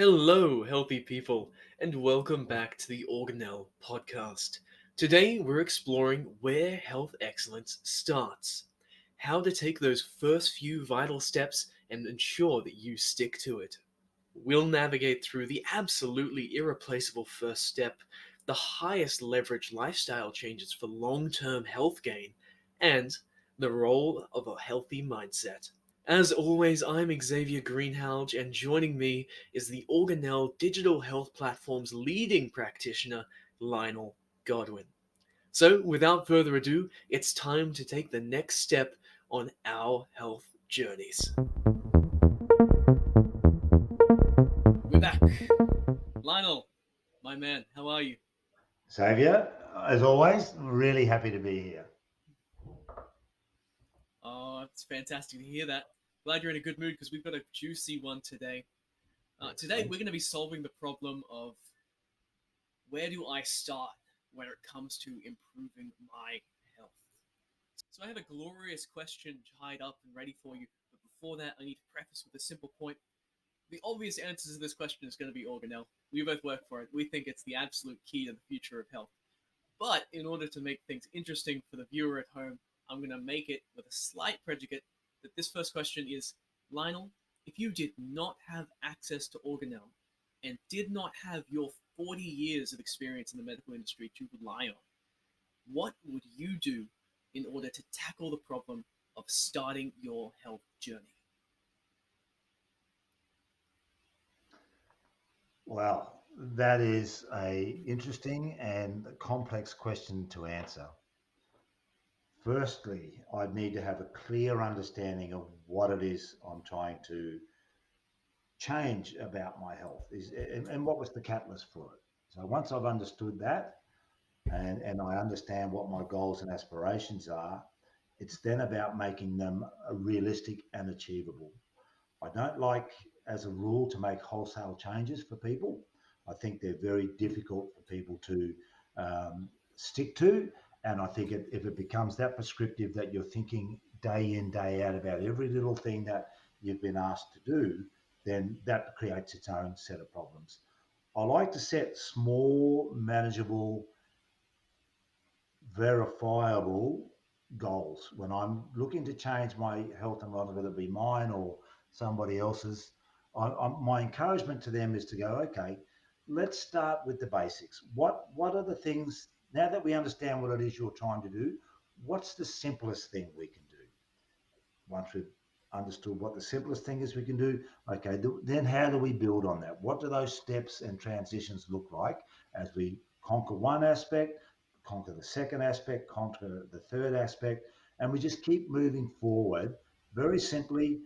Hello, healthy people, and welcome back to the Organelle podcast. Today, we're exploring where health excellence starts, how to take those first few vital steps and ensure that you stick to it. We'll navigate through the absolutely irreplaceable first step, the highest leverage lifestyle changes for long term health gain, and the role of a healthy mindset. As always, I'm Xavier Greenhalgh, and joining me is the Organelle digital health platform's leading practitioner, Lionel Godwin. So, without further ado, it's time to take the next step on our health journeys. We're back. Lionel, my man, how are you? Xavier, as always, really happy to be here. Oh, it's fantastic to hear that. Glad you're in a good mood because we've got a juicy one today. Today, we're Excellent. going to be solving the problem of where do I start when it comes to improving my health? So I have a glorious question tied up and ready for you. But before that, I need to preface with a simple point. The obvious answer to this question is going to be organelle. We both work for it. We think it's the absolute key to the future of health. But in order to make things interesting for the viewer at home, I'm going to make it with a slight predicate that this first question is Lionel, if you did not have access to organelle and did not have your 40 years of experience in the medical industry to rely on, what would you do in order to tackle the problem of starting your health journey? Well, that is a interesting and complex question to answer. Firstly, I'd need to have a clear understanding of what it is I'm trying to change about my health and what was the catalyst for it. So once I've understood that and I understand what my goals and aspirations are, it's then about making them realistic and achievable. I don't like, as a rule, to make wholesale changes for people. I think they're very difficult for people to stick to. And I think if it becomes that prescriptive that you're thinking day in, day out about every little thing that you've been asked to do, then that creates its own set of problems. I like to set small, manageable, verifiable goals. When I'm looking to change my health and wellness, whether it be mine or somebody else's, my encouragement to them is to go, okay, let's start with the basics. What are the things, now that we understand what it is you're trying to do, what's the simplest thing we can do? Once we've understood what the simplest thing is we can do, okay, then how do we build on that? What do those steps and transitions look like as we conquer one aspect, conquer the second aspect, conquer the third aspect, and we just keep moving forward very simply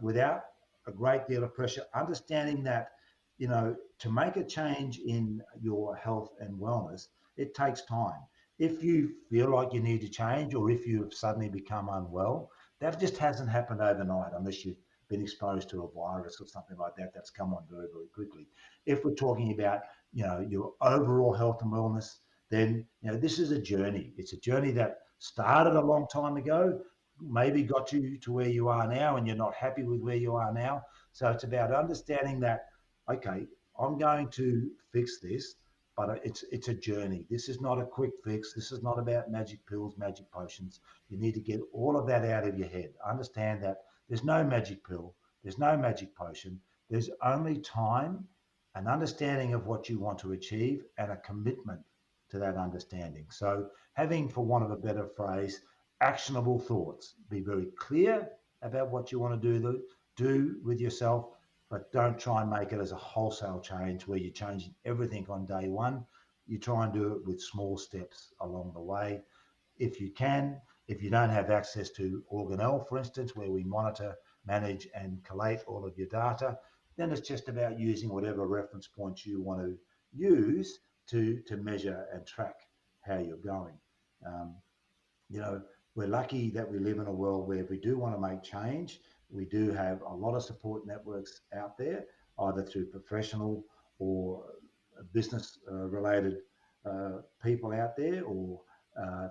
without a great deal of pressure, understanding that, to make a change in your health and wellness, it takes time. If you feel like you need to change or if you've suddenly become unwell, that just hasn't happened overnight unless you've been exposed to a virus or something like that that's come on very, very quickly. If we're talking about, your overall health and wellness, then, this is a journey. It's a journey that started a long time ago, maybe got you to where you are now and you're not happy with where you are now. So it's about understanding that, okay, I'm going to fix this, but it's a journey. This is not a quick fix. This is not about magic pills, magic potions. You need to get all of that out of your head. Understand that there's no magic pill, there's no magic potion. There's only time, an understanding of what you want to achieve, and a commitment to that understanding. So, having, for want of a better phrase, actionable thoughts. Be very clear about what you want to do with yourself, but don't try and make it as a wholesale change where you're changing everything on day one. You try and do it with small steps along the way if you can. If you don't have access to Organelle, for instance, where we monitor, manage, and collate all of your data, then it's just about using whatever reference points you want to use to measure and track how you're going. Um, you know, we're lucky that we live in a world where if we do want to make change, we do have a lot of support networks out there, either through professional or business related people out there, or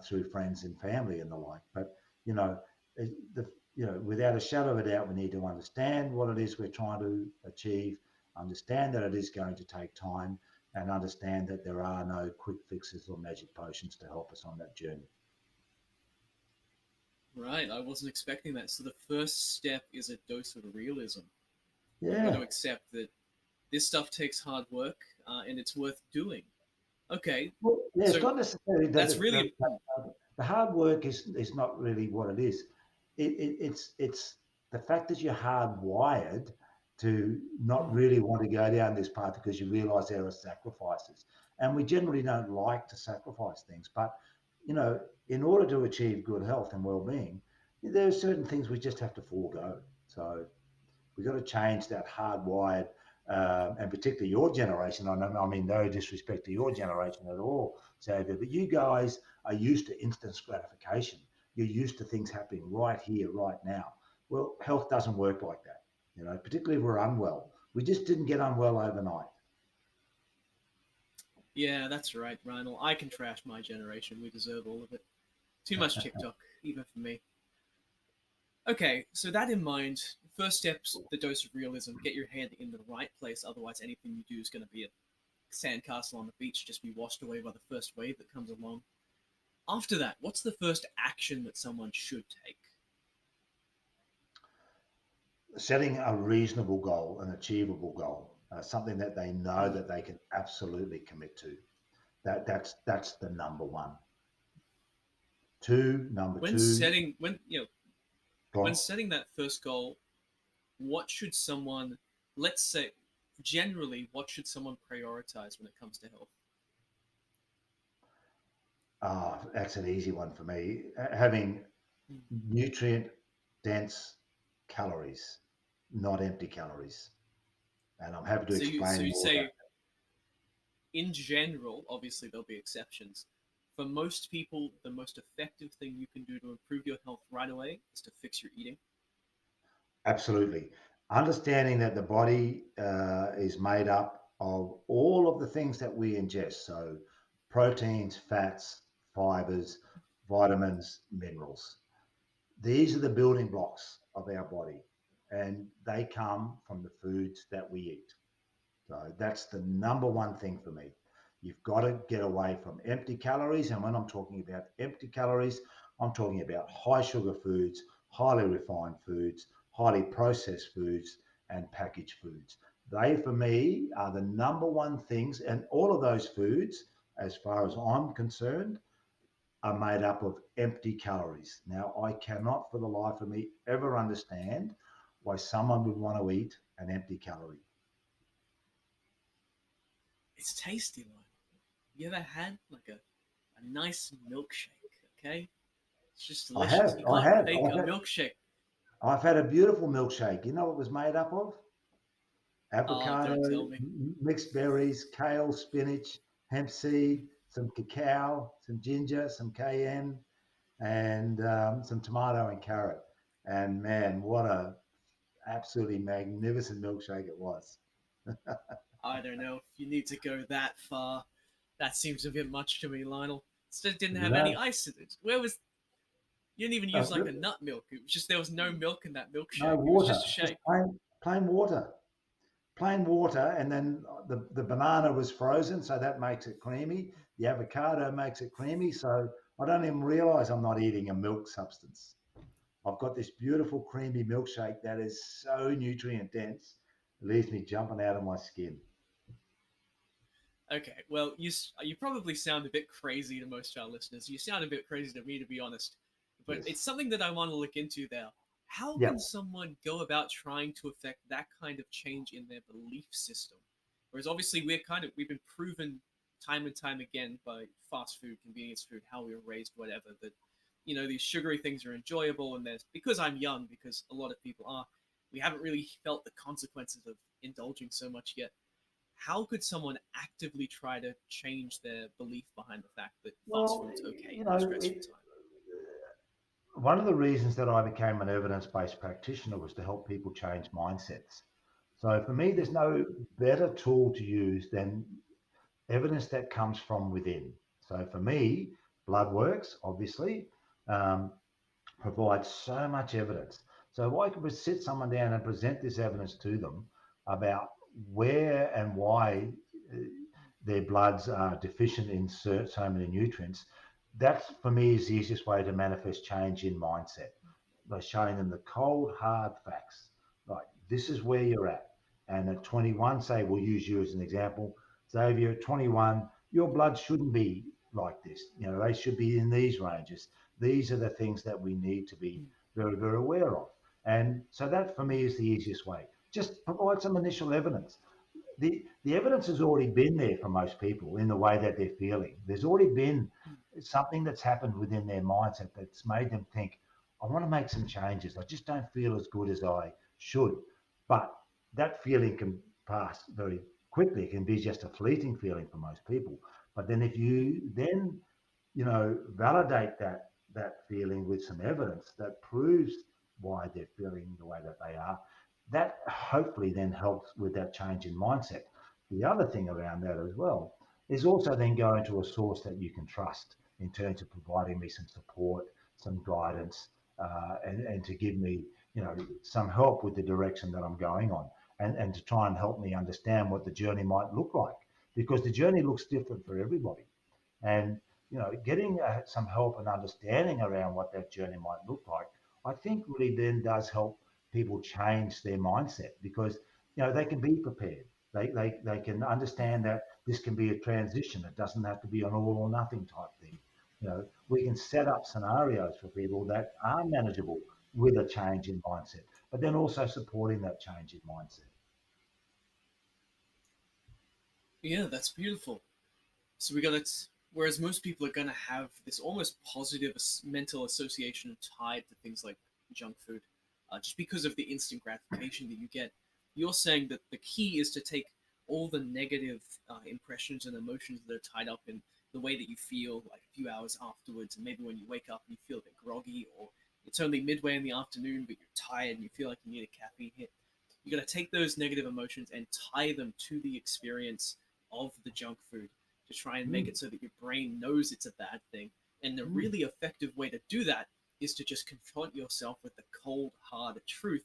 through friends and family and the like. But you know, the without a shadow of a doubt, we need to understand what it is we're trying to achieve, Understand that it is going to take time, and understand that there are no quick fixes or magic potions to help us on that journey. Right, I wasn't expecting that. So the first step is a dose of realism. You've got to Yeah. accept that this stuff takes hard work and it's worth doing. Okay, Well, yeah, it's so not necessarily that that's really the hard work is not really what it is. It's the fact that you're hardwired to not really want to go down this path because you realise there are sacrifices, and we generally don't like to sacrifice things. But you know, in order to achieve good health and well-being, there are certain things we just have to forego. So we've got to change that hardwired, and particularly your generation. I mean, no disrespect to your generation at all, Xavier, but you guys are used to instant gratification. You're used to things happening right here, right now. Well, health doesn't work like that, particularly if we're unwell. We just didn't get unwell overnight. yeah, that's right, Reinl. I can trash my generation. We deserve all of it. Too much TikTok, even for me. Okay, so that in mind, first steps the dose of realism. Get your head in the right place. Otherwise, anything you do is going to be a sandcastle on the beach, just be washed away by the first wave that comes along. After that, what's the first action that someone should take? Setting a reasonable goal, an achievable goal, something that they know Hmm. that they can absolutely commit to. That's the number one. Number When two, setting when you know when gone. setting that first goal, what should someone, let's say, generally, what should someone prioritize when it comes to health? That's an easy one for me. Having Hmm. nutrient dense calories, not empty calories. And I'm happy to So explain you'd more about say, in general, obviously there'll be exceptions. For most people, the most effective thing you can do to improve your health right away is to fix your eating. that. Absolutely. Understanding that the body is made up of all of the things that we ingest. So, proteins, fats, fibers, vitamins, minerals. These are the building blocks of our body, and they come from the foods that we eat. So that's the number one thing for me. You've got to get away from empty calories. And when I'm talking about empty calories, I'm talking about high sugar foods, highly refined foods, highly processed foods, and packaged foods. They, for me, are the number one things. And all of those foods, as far as I'm concerned, are made up of empty calories. Now, I cannot for the life of me ever understand why someone would want to eat an empty calorie. It's tasty, Lionel. You ever had like a nice milkshake? Okay, it's just I delicious. have, You I can't have, fake a milkshake. I've had a beautiful milkshake. You know what it was made up of? Oh, Avocado, don't tell me. mixed berries, kale, spinach, hemp seed, some cacao, some ginger, some cayenne, and some tomato and carrot. And man, what a absolutely magnificent milkshake it was. I don't know if you need to go that far. That seems a bit much to me, Lionel. It didn't You have any know, ice in it. Where was? You didn't even use like a nut milk. It was just there was no milk in that no milkshake. It was water, just a just shake. plain water. Plain water, and then the banana was frozen, so that makes it creamy. The avocado makes it creamy, so I don't even realize I'm not eating a milk substance. I've got this beautiful creamy milkshake that is so nutrient dense, it leaves me jumping out of my skin. Okay, well, you probably sound a bit crazy to most of our listeners. You sound a bit crazy to me, to be honest. But Yes. it's something that I want to look into there. How Yeah, can someone go about trying to affect that kind of change in their belief system? Whereas obviously we've been proven time and time again by fast food, convenience food, how we were raised, whatever, that these sugary things are enjoyable, and there's because I'm young, because a lot of people are, we haven't really felt the consequences of indulging so much yet. How could someone actively try to change their belief behind the fact that fast well, food's okay you in a know, stressful time? one of the reasons that I became an evidence based practitioner was to help people change mindsets. So for me, there's Hmm. no better tool to use than evidence that comes from within. So for me, blood works, obviously, um, provides so much evidence. So if I could sit someone down and present this evidence to them about where and why uh, their bloods are deficient in so many nutrients, that's for me is the easiest way to manifest change in mindset by showing them the cold, hard facts. Like, this is where you're at. And at 21, say, we'll use you as an example. Xavier, at 21, your blood shouldn't be like this. You know, they should be in these ranges. These are the things that we need to be very, very aware of. And so that for me is the easiest way. Just provide some initial evidence. The evidence has already been there for most people in the way that they're feeling. There's already been something that's happened within their mindset that's made them think, I want to make some changes. I just don't feel as good as I should. But that feeling can pass very quickly. It can be just a fleeting feeling for most people. But then if you then, validate that feeling with some evidence that proves why they're feeling the way that they are, that hopefully then helps with that change in mindset. The other thing around that as well is also then going to a source that you can trust in terms of providing me some support, some guidance, and to give me, some help with the direction that I'm going on, and to try and help me understand what the journey might look like, because the journey looks different for everybody. And getting some help and understanding around what that journey might look like, I think really then does help people change their mindset, because they can be prepared. They can understand that this can be a transition. It doesn't have to be an all or nothing type thing. We can set up scenarios for people that are manageable with a change in mindset, but then also supporting that change in mindset. Yeah, that's beautiful. So we got it. Whereas most people are gonna have this almost positive mental association tied to things like junk food, just because of the instant gratification that you get. You're saying that the key is to take all the negative impressions and emotions that are tied up in the way that you feel, like a few hours afterwards, and maybe when you wake up and you feel a bit groggy, or it's only midway in the afternoon but you're tired and you feel like you need a caffeine hit. You got to take those negative emotions and tie them to the experience of the junk food to try and make Mm, it so that your brain knows it's a bad thing. And the mm. really effective way to do that is to just confront yourself with the cold, hard truth,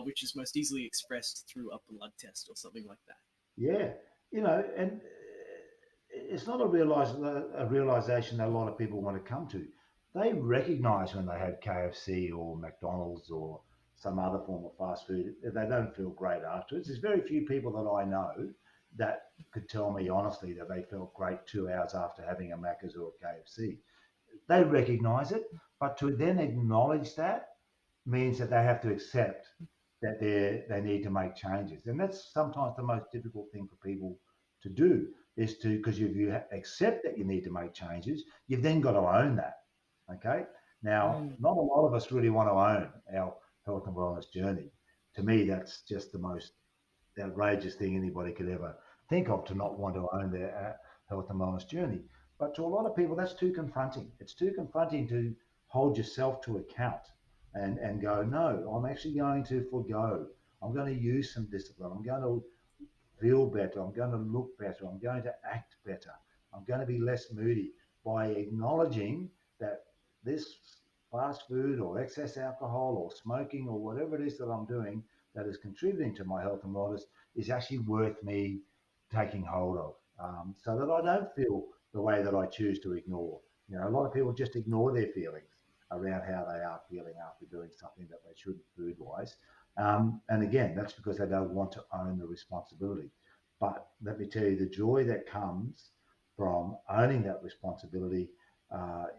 which is most easily expressed through a blood test or something like that. Yeah, and it's not a realization that a lot of people want to come to. They recognize when they have KFC or McDonald's or some other form of fast food, they don't feel great afterwards. There's very few people that I know that could tell me honestly that they felt great 2 hours after having a Macca's or a KFC. They recognize it, but to then acknowledge that means that they have to accept that they need to make changes, and that's sometimes the most difficult thing for people to do, is to, because if you accept that you need to make changes, you've then got to own that. Okay, now Mm. not a lot of us really want to own our health and wellness journey. To me, that's just the most outrageous thing anybody could ever think of, to not want to own their health and wellness journey. But to a lot of people, that's too confronting. It's too confronting to hold yourself to account and go, no, I'm actually going to forego. I'm going to use some discipline. I'm going to feel better. I'm going to look better. I'm going to act better. I'm going to be less moody by acknowledging that this fast food or excess alcohol or smoking or whatever it is that I'm doing that is contributing to my health and wellness is actually worth me taking hold of, so that I don't feel the way that I choose to ignore. A lot of people just ignore their feelings around how they are feeling after doing something that they shouldn't food wise. And again, that's because they don't want to own the responsibility. But let me tell you, the joy that comes from owning that responsibility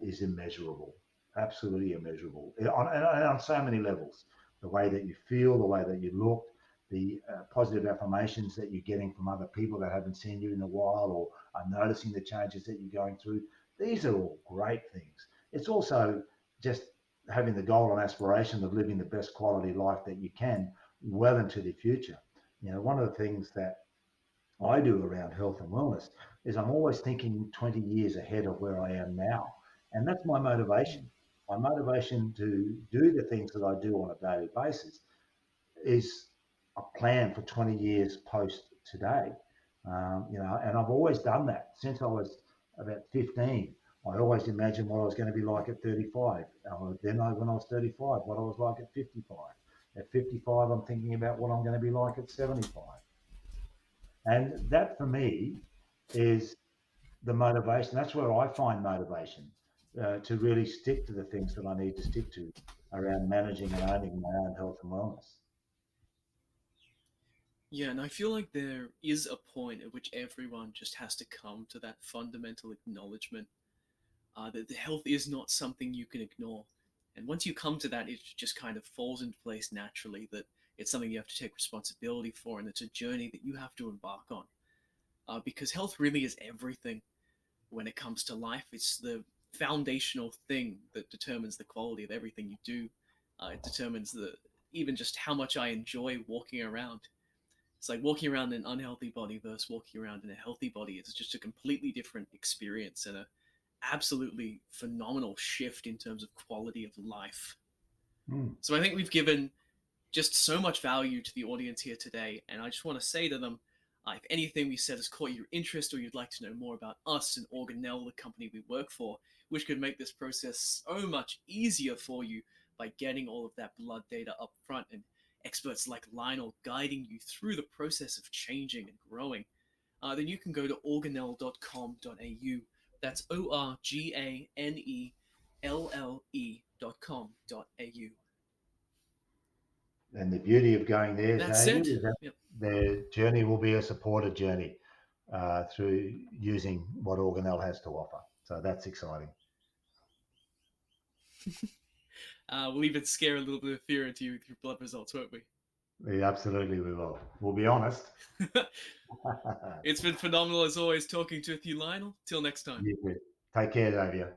is immeasurable, absolutely immeasurable, and on so many levels. The way that you feel, the way that you look, the positive affirmations that you're getting from other people that haven't seen you in a while or are noticing the changes that you're going through. These are all great things. It's also just having the goal and aspiration of living the best quality life that you can well into the future. One of the things that I do around health and wellness is I'm always thinking 20 years ahead of where I am now. And that's my motivation. My motivation to do the things that I do on a daily basis is a plan for 20 years post today. And I've always done that since I was about 15. I always imagined what I was going to be like at 35. When I was 35, what I was like at 55. At 55, I'm thinking about what I'm going to be like at 75. And that for me is the motivation. That's where I find motivation to really stick to the things that I need to stick to around managing and owning my own health and wellness. Yeah, and I feel like there is a point at which everyone just has to come to that fundamental acknowledgement that the health is not something you can ignore. And once you come to that, it just kind of falls into place naturally that it's something you have to take responsibility for, and it's a journey that you have to embark on. Because health really is everything when it comes to life. It's the foundational thing that determines the quality of everything you do. It determines the even just how much I enjoy walking around. It's like walking around in an unhealthy body versus walking around in a healthy body. It's just a completely different experience and a absolutely phenomenal shift in terms of quality of life. Mm. So I think we've given just so much value to the audience here today, and I just want to say to them, if anything we said has caught your interest or you'd like to know more about us and Organelle, the company we work for, which could make this process so much easier for you by getting all of that blood data up front and experts like Lionel guiding you through the process of changing and growing, then you can go to organelle.com.au. That's organelle.com.au. And the beauty of going there, That Xavier, said, is that yep. the journey will be a supported journey through using what Organelle has to offer. So that's exciting. We'll even scare a little bit of fear into you with your blood results, won't we? Absolutely, we will. We'll be honest. It's been phenomenal as always talking to you, Lionel. Till next time. You too. Take care, Xavier.